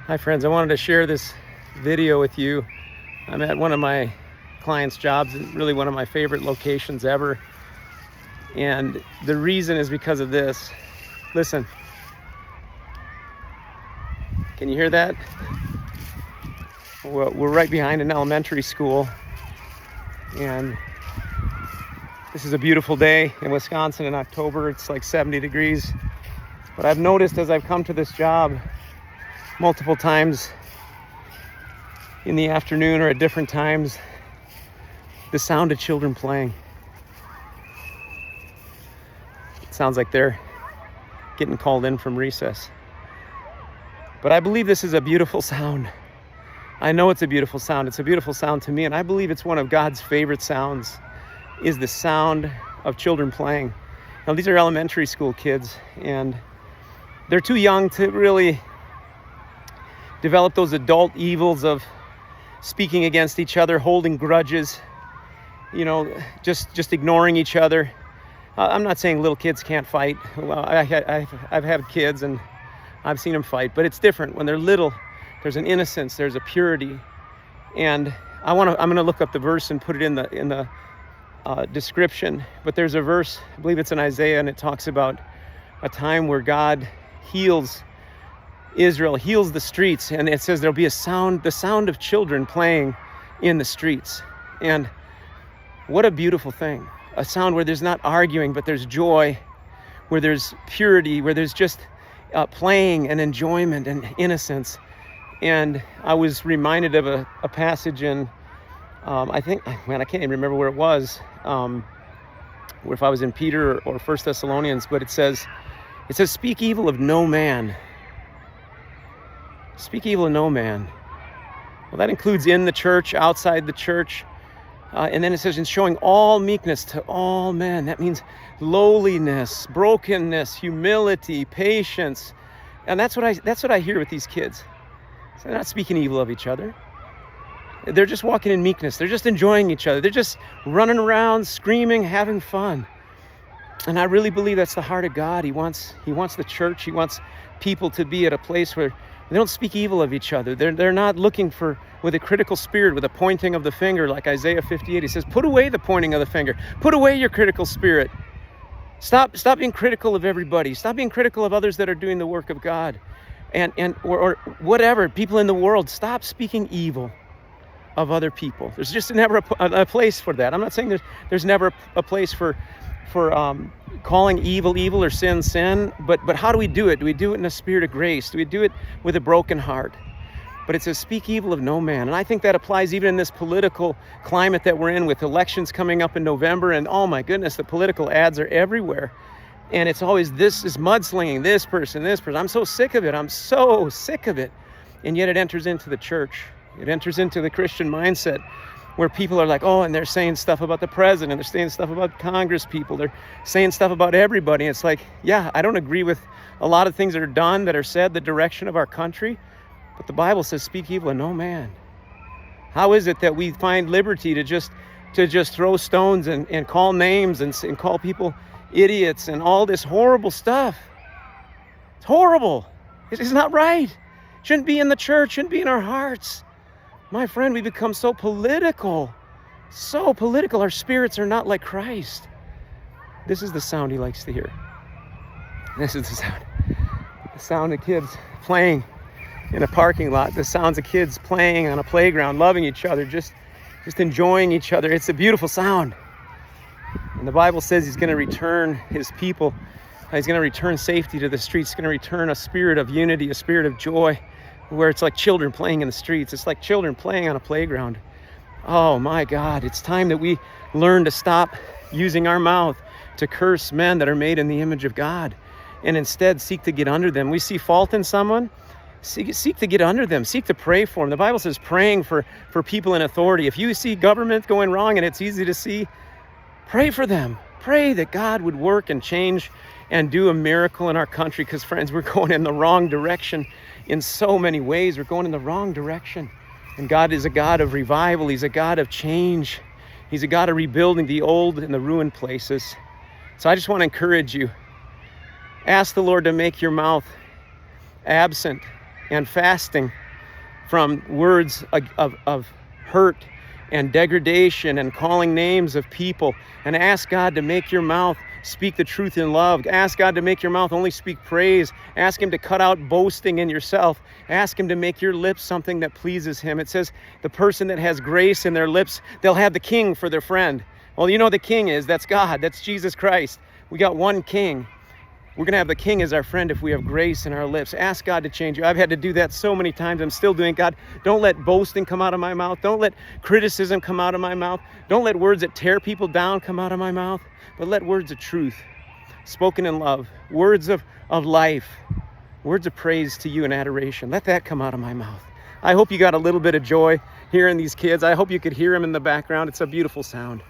Hi friends, I wanted to share this video with you. I'm at one of my clients' jobs, really one of my favorite locations ever. And the reason is because of this. Listen. Can you hear that? Well, we're right behind an elementary school. And this is a beautiful day in Wisconsin in October. It's like 70 degrees. But I've noticed as I've come to this job multiple times in the afternoon or at different times, the sound of children playing. It sounds like they're getting called in from recess. But I believe this is a beautiful sound. I know it's a beautiful sound. It's a beautiful sound to me, and I believe it's one of God's favorite sounds, is the sound of children playing. Now, these are elementary school kids, and they're too young to really develop those adult evils of speaking against each other, holding grudges, just ignoring each other. I'm not saying little kids can't fight. Well, I've had kids and I've seen them fight, but it's different. When they're little, there's an innocence, there's a purity. And I'm going to look up the verse and put it in the description. But there's a verse, I believe it's in Isaiah, and it talks about a time where God heals Israel, heals the streets, and it says there'll be a sound, the sound of children playing in the streets. And what a beautiful thing. A sound where there's not arguing, but there's joy, where there's purity, where there's just playing and enjoyment and innocence. And I was reminded of a passage in, I can't even remember where it was, or if I was in Peter or 1 Thessalonians, but it says, speak evil of no man. Speak evil of no man. Well, that includes in the church, outside the church. And then it says, in showing all meekness to all men. That means lowliness, brokenness, humility, patience. And that's what I hear with these kids. So they're not speaking evil of each other. They're just walking in meekness. They're just enjoying each other. They're just running around, screaming, having fun. And I really believe that's the heart of God. He wants the church. He wants people to be at a place where they don't speak evil of each other. They're not looking with a critical spirit, with a pointing of the finger, like Isaiah 58. He says, put away the pointing of the finger. Put away your critical spirit. Stop being critical of everybody. Stop being critical of others that are doing the work of God. Or whatever, people in the world. Stop speaking evil of other people. There's just never a place for that. I'm not saying there's never a place for calling evil or sin, but how do we do it? Do we do it in a spirit of grace? Do we do it with a broken heart? But it says, speak evil of no man. And I think that applies even in this political climate that we're in, with elections coming up in November, and oh my goodness, the political ads are everywhere. And it's always, this is mudslinging, this person. I'm so sick of it. And yet it enters into the church. It enters into the Christian mindset, where people are like, oh, and they're saying stuff about the president, they're saying stuff about Congress people, they're saying stuff about everybody. It's like, yeah, I don't agree with a lot of things that are done, that are said, the direction of our country, but the Bible says, speak evil of no man. How is it that we find liberty to just throw stones and call names and call people idiots and all this horrible stuff? It's horrible. It's not right. Shouldn't be in the church, shouldn't be in our hearts. My friend, we become so political. Our spirits are not like Christ. This is the sound he likes to hear. This is the sound of kids playing in a parking lot. The sounds of kids playing on a playground, loving each other, just enjoying each other. It's a beautiful sound. And the Bible says he's going to return his people. He's going to return safety to the streets. He's going to return a spirit of unity, a spirit of joy, where it's like children playing in the streets. It's like children playing on a playground. Oh my God, it's time that we learn to stop using our mouth to curse men that are made in the image of God, and instead seek to get under them. We see fault in someone, seek to get under them, seek to pray for them. The Bible says praying for people in authority. If you see government going wrong, and it's easy to see, pray for them. Pray that God would work and change and do a miracle in our country, because friends, we're going in the wrong direction. In so many ways, we're going in the wrong direction. And God is a God of revival. He's a God of change. He's a God of rebuilding the old and the ruined places. So I just want to encourage you. Ask the Lord to make your mouth absent and fasting from words of hurt and degradation and calling names of people, and ask God to make your mouth speak the truth in love. Ask God to make your mouth only speak praise. Ask him to cut out boasting in yourself. Ask him to make your lips something that pleases him. It says the person that has grace in their lips, they'll have the king for their friend. Well, you know the king is, that's God, that's Jesus Christ. We got one king. We're going to have the king as our friend if we have grace in our lips. Ask God to change you. I've had to do that so many times. I'm still doing it. God, don't let boasting come out of my mouth. Don't let criticism come out of my mouth. Don't let words that tear people down come out of my mouth. But let words of truth, spoken in love, words of life, words of praise to you and adoration, let that come out of my mouth. I hope you got a little bit of joy hearing these kids. I hope you could hear them in the background. It's a beautiful sound.